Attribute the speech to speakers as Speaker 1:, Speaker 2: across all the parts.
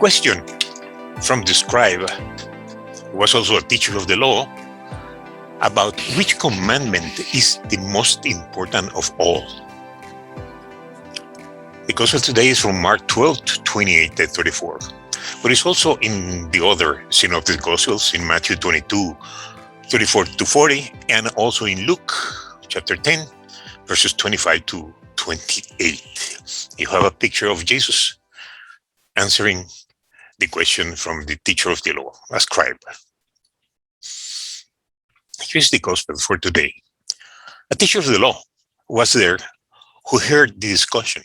Speaker 1: question from the scribe, who was also a teacher of the law, about which commandment is the most important of all. The gospel today is from Mark 12, 28 to 34, but it's also in the other synoptic gospels, in Matthew 22, 34 to 40, and also in Luke chapter 10, verses 25 to 28. You have a picture of Jesus answering the question from the teacher of the law, a scribe. Here's the gospel for today. A teacher of the law was there who heard the discussion.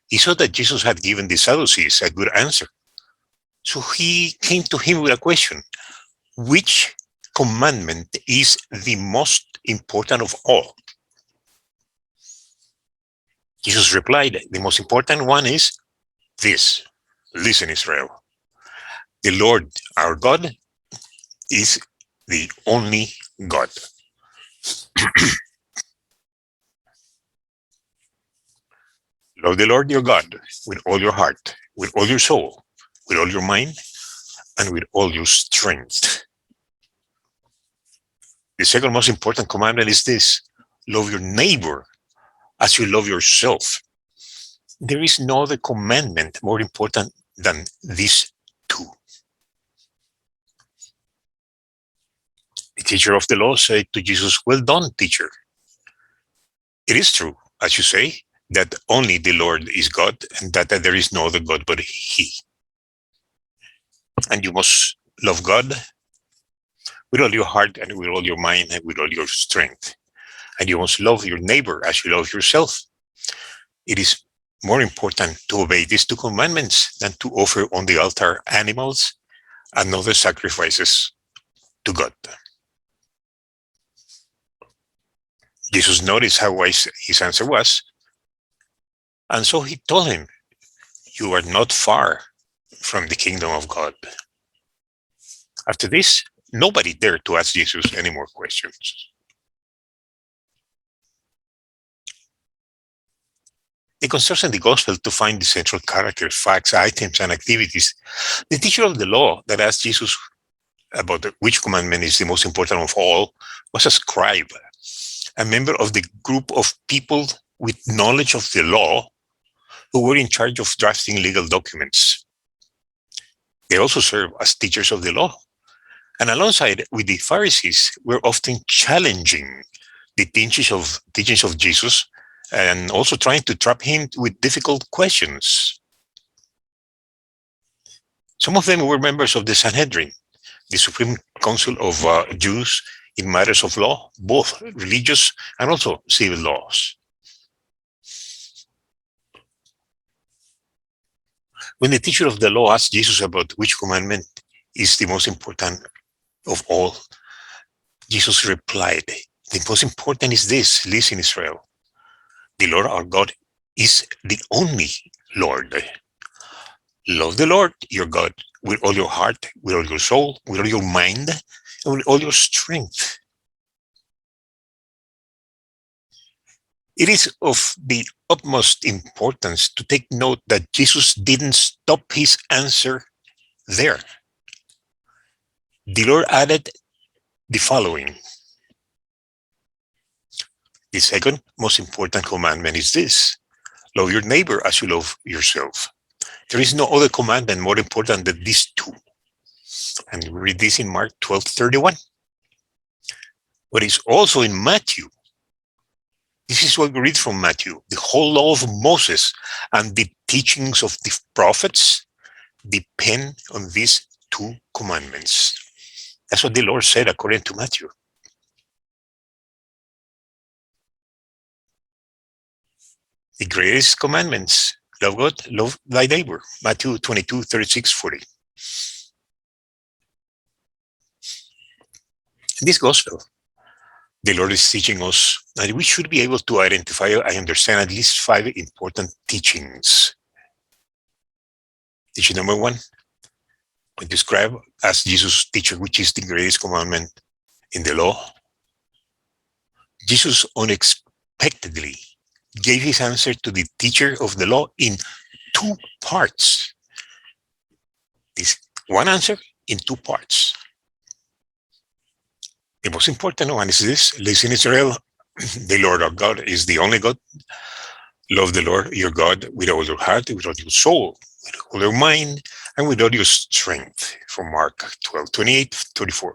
Speaker 1: He saw that Jesus had given the Sadducees a good answer. So he came to him with a question: which commandment is the most important of all? Jesus replied, the most important one is this: listen, Israel. The Lord our God is the only God. Love the Lord your God with all your heart, with all your soul, with all your mind, and with all your strength. The second most important commandment is this: love your neighbor as you love yourself. There is no other commandment more important than these two. The teacher of the law said to Jesus, "Well done, teacher. It is true, as you say, that only the Lord is God, and that there is no other God but He. And you must love God with all your heart and with all your mind and with all your strength. And you must love your neighbor as you love yourself. It is more important to obey these two commandments than to offer on the altar animals and other sacrifices to God." Jesus noticed how wise his answer was, and so he told him, "You are not far from the kingdom of God." After this, nobody dared to ask Jesus any more questions. It concerns in the gospel to find the central characters, facts, items, and activities. The teacher of the law that asked Jesus about which commandment is the most important of all was a scribe, a member of the group of people with knowledge of the law who were in charge of drafting legal documents. They also served as teachers of the law, and alongside with the Pharisees were often challenging the teachings of Jesus, and also trying to trap him with difficult questions. Some of them were members of the Sanhedrin, the Supreme Council of Jews in matters of law, both religious and also civil laws. When the teacher of the law asked Jesus about which commandment is the most important of all, Jesus replied, "The most important is this: listen, Israel. The Lord our God is the only Lord. Love the Lord your God with all your heart, with all your soul, with all your mind, and with all your strength." It is of the utmost importance to take note that Jesus didn't stop his answer there. The Lord added the following: the second most important commandment is this: love your neighbor as you love yourself. There is no other commandment more important than these two. And we read this in Mark 12:31. But it's also in Matthew. This is what we read from Matthew. The whole law of Moses and the teachings of the prophets depend on these two commandments. That's what the Lord said according to Matthew. The greatest commandments: love God, love thy neighbor. Matthew 22:36-40. In this gospel, the Lord is teaching us that we should be able to identify and understand at least 5 important teachings. Teaching number 1, when the scribe asked Jesus, "Teacher, which is the greatest commandment in the law?" Jesus unexpectedly gave his answer to the teacher of the law in 2 parts. This one answer in two parts. The most important one is this: listen, Israel, the Lord our God is the only God. Love the Lord your God with all your heart, with all your soul, with all your mind, and with all your strength. From Mark 12:28-34.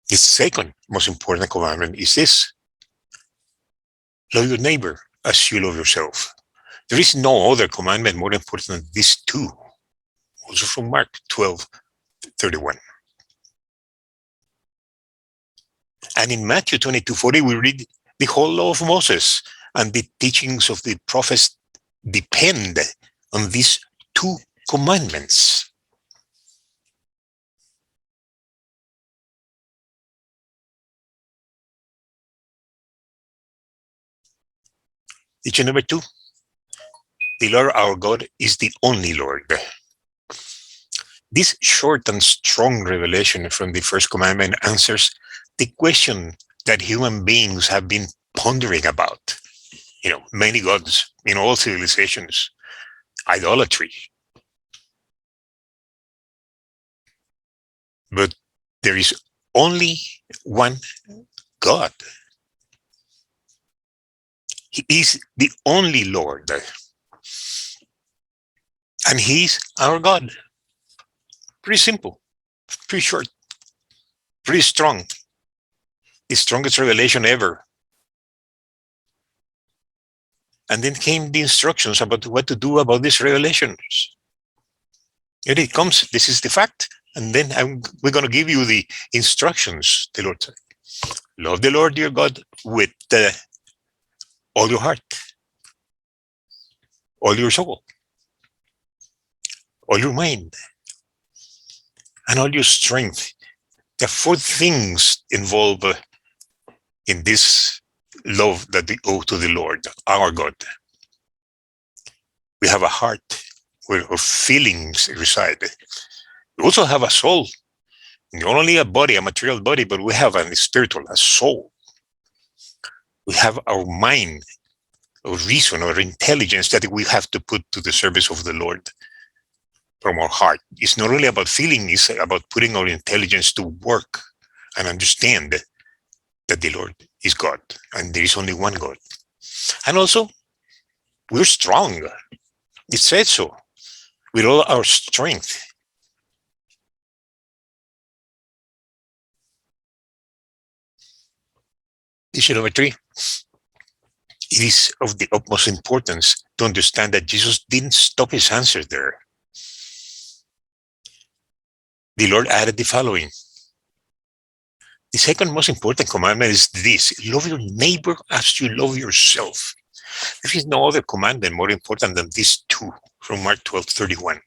Speaker 1: The second most important commandment is this: love your neighbor as you love yourself. There is no other commandment more important than these two. Also from Mark 12:31. And in Matthew 22:40, we read the whole law of Moses and the teachings of the prophets depend on these two commandments. Teaching number two: the Lord our God is the only Lord. This short and strong revelation from the first commandment answers the question that human beings have been pondering about. Many gods in all civilizations, idolatry. But there is only one God. He is the only Lord. And He's our God. Pretty simple, pretty short, pretty strong. The strongest revelation ever. And then came the instructions about what to do about these revelations. And it comes, this is the fact. And then we're going to give you the instructions, the Lord said. Love the Lord your God with all your heart, all your soul, all your mind, and all your strength. There are four things involved in this love that we owe to the Lord, our God. We have a heart where our feelings reside. We also have a soul, not only a body, a material body, but we have a spiritual, a soul. We have our mind, our reason, our intelligence that we have to put to the service of the Lord from our heart. It's not only about feeling, it's about putting our intelligence to work and understand that the Lord is God and there is only one God. And also, we're strong. It says so, with all our strength. Issue number three: it is of the utmost importance to understand that Jesus didn't stop his answer there. The Lord added the following. The second most important commandment is this: love your neighbor as you love yourself. There is no other commandment more important than these two from Mark 12:31.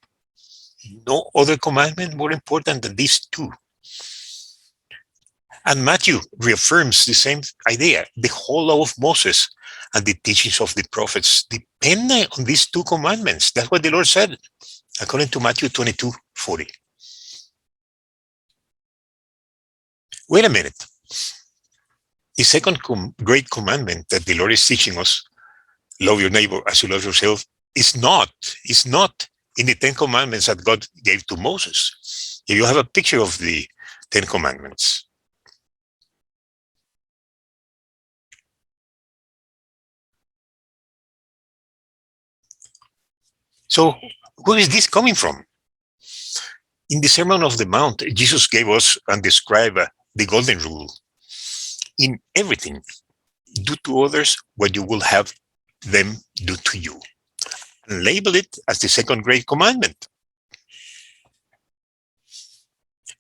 Speaker 1: No other commandment more important than these two. And Matthew reaffirms the same idea. The whole law of Moses and the teachings of the prophets depend on these two commandments. That's what the Lord said, according to Matthew 22:40. Wait a minute. The second great commandment that the Lord is teaching us, love your neighbor as you love yourself, is not in the 10 commandments that God gave to Moses. Here you have a picture of the 10 commandments. So where is this coming from? In the Sermon on the Mount, Jesus gave us and described the golden rule. In everything, do to others what you will have them do to you. And label it as the second great commandment.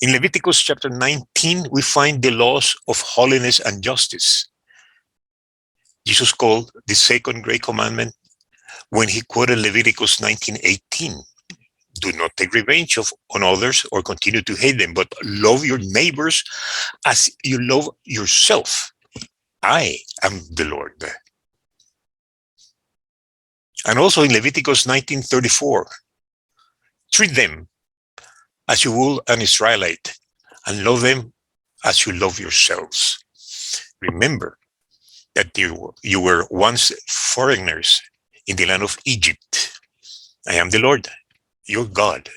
Speaker 1: In Leviticus chapter 19, we find the laws of holiness and justice. Jesus called the second great commandment when he quoted Leviticus 19:18. Do not take revenge on others or continue to hate them, but love your neighbors as you love yourself. I am the Lord. And also in Leviticus 19:34, treat them as you would an Israelite and love them as you love yourselves. Remember that you were once foreigners in the land of Egypt. I am the Lord. your God.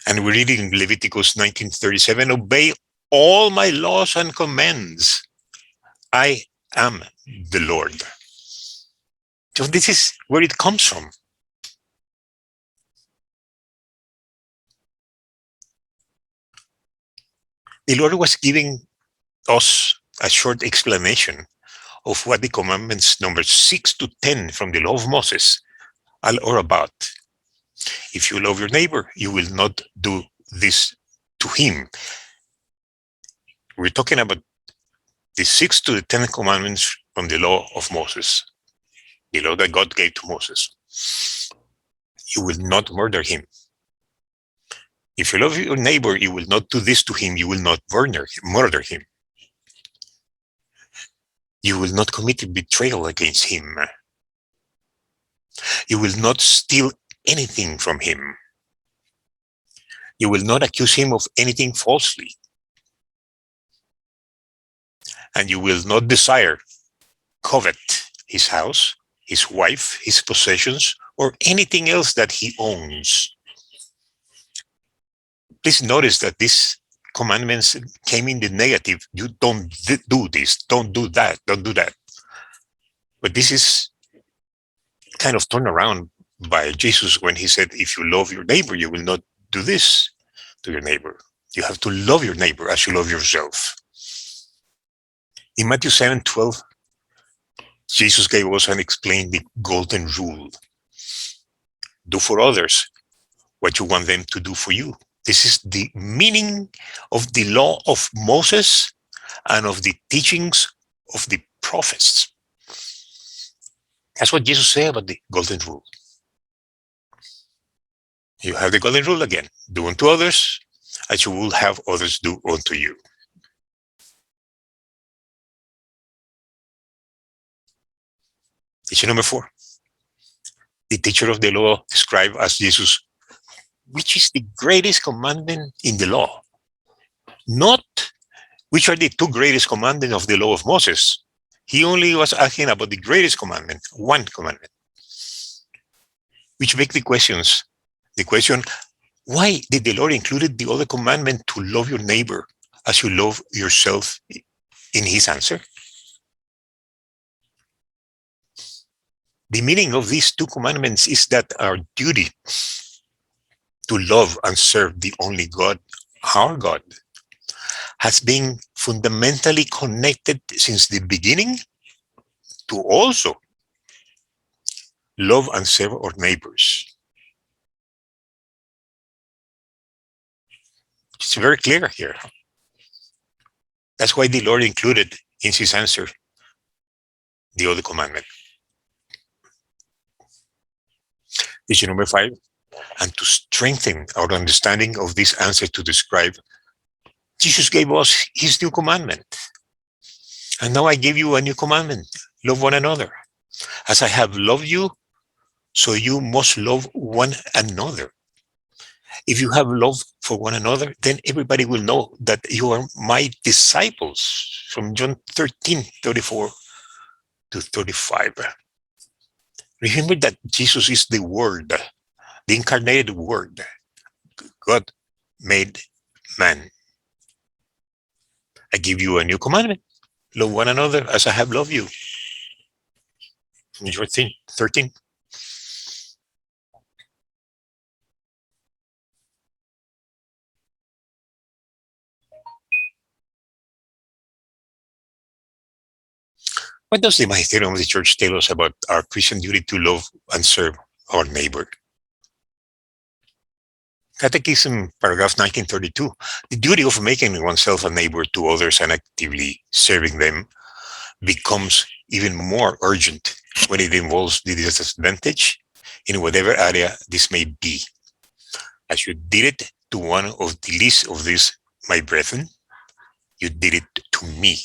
Speaker 1: And we read in Leviticus 19:37, obey all my laws and commands. I am the Lord. So this is where it comes from. The Lord was giving us a short explanation of what the commandments number 6 to 10 from the law of Moses are about. If you love your neighbor, you will not do this to him. We're talking about the 6 to the 10 commandments from the law of Moses, the law that God gave to Moses. You will not murder him. If you love your neighbor, you will not do this to him. You will not murder him. You will not commit betrayal against him. You will not steal anything from him. You will not accuse him of anything falsely. And you will not desire, covet his house, his wife, his possessions, or anything else that he owns. Please notice that these commandments came in the negative. You don't do this, don't do that, don't do that. But this is kind of turned around by Jesus when he said, if you love your neighbor, you will not do this to your neighbor. You have to love your neighbor as you love yourself. In Matthew 7:12, Jesus gave us and explained the golden rule. Do for others what you want them to do for you. This is the meaning of the law of Moses and of the teachings of the prophets. That's what Jesus said about the golden rule. You have the golden rule again. Do unto others as you will have others do unto you. Teaching number 4. The teacher of the law described as Jesus, which is the greatest commandment in the law. Not which are the 2 greatest commandments of the law of Moses. He only was asking about the greatest commandment, one commandment. Which makes the question, why did the Lord include the other commandment to love your neighbor as you love yourself in his answer? The meaning of these 2 commandments is that our duty to love and serve the only God, our God, has been fundamentally connected since the beginning to also love and serve our neighbors. It's very clear here. That's why the Lord included in his answer the other commandment. Issue number 5, and to strengthen our understanding of this answer to describe, Jesus gave us his new commandment. And now I give you a new commandment. Love one another. As I have loved you, so you must love one another. If you have love for one another, then everybody will know that you are my disciples. From John 13:34 to 35. Remember that Jesus is the Word, the incarnated Word. God made man. I give you a new commandment. Love one another as I have loved you. From John 13. What does the Magisterium of the Church tell us about our Christian duty to love and serve our neighbor? Catechism, paragraph 1932. The duty of making oneself a neighbor to others and actively serving them becomes even more urgent when it involves the disadvantage in whatever area this may be. As you did it to one of the least of these, my brethren, you did it to me.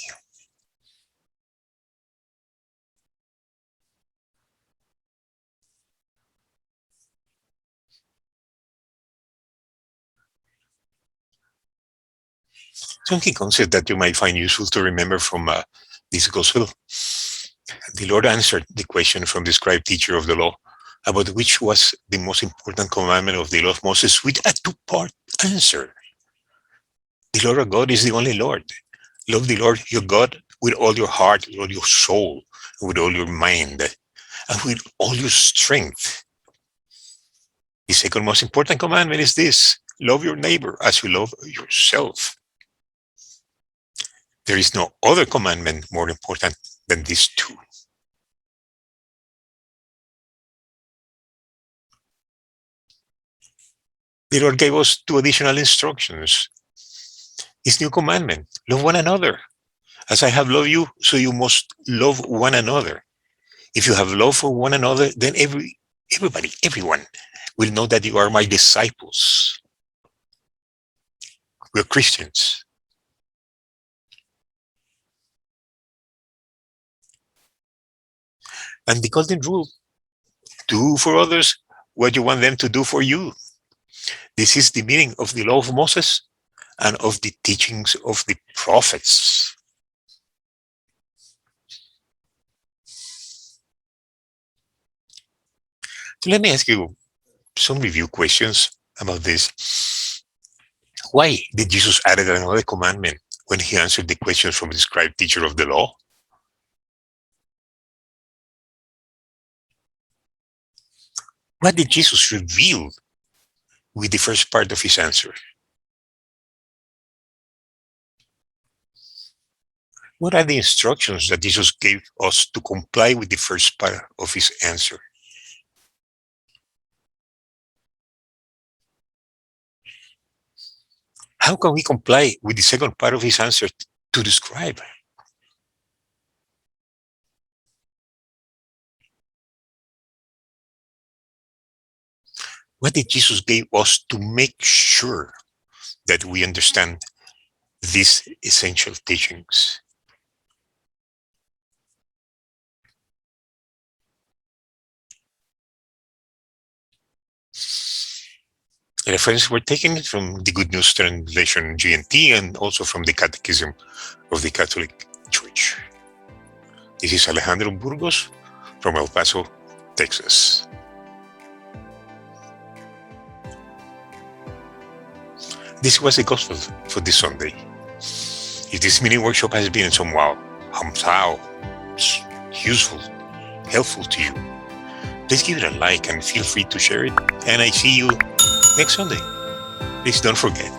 Speaker 1: Some key concepts that you might find useful to remember from this gospel. The Lord answered the question from the scribe teacher of the law about which was the most important commandment of the law of Moses with a two-part answer. The Lord our God is the only Lord. Love the Lord your God with all your heart, with all your soul, with all your mind, and with all your strength. The second most important commandment is this: love your neighbor as you love yourself. There is no other commandment more important than these two. The Lord gave us two additional instructions. His new commandment: love one another. As I have loved you, so you must love one another. If you have love for one another, then everyone will know that you are my disciples. We're Christians. And the golden rule: do for others what you want them to do for you. This is the meaning of the law of Moses and of the teachings of the prophets. So let me ask you some review questions about this. Why did Jesus add another commandment when he answered the questions from the scribe teacher of the law? What did Jesus reveal with the first part of his answer? What are the instructions that Jesus gave us to comply with the first part of his answer? How can we comply with the second part of his answer to the scribe? What did Jesus give us to make sure that we understand these essential teachings? The references were taken from the Good News Translation GNT and also from the Catechism of the Catholic Church. This is Alejandro Burgos from El Paso, Texas. This was the gospel for this Sunday. If this mini workshop has been somehow useful, helpful to you, please give it a like and feel free to share it. And I see you next Sunday. Please don't forget,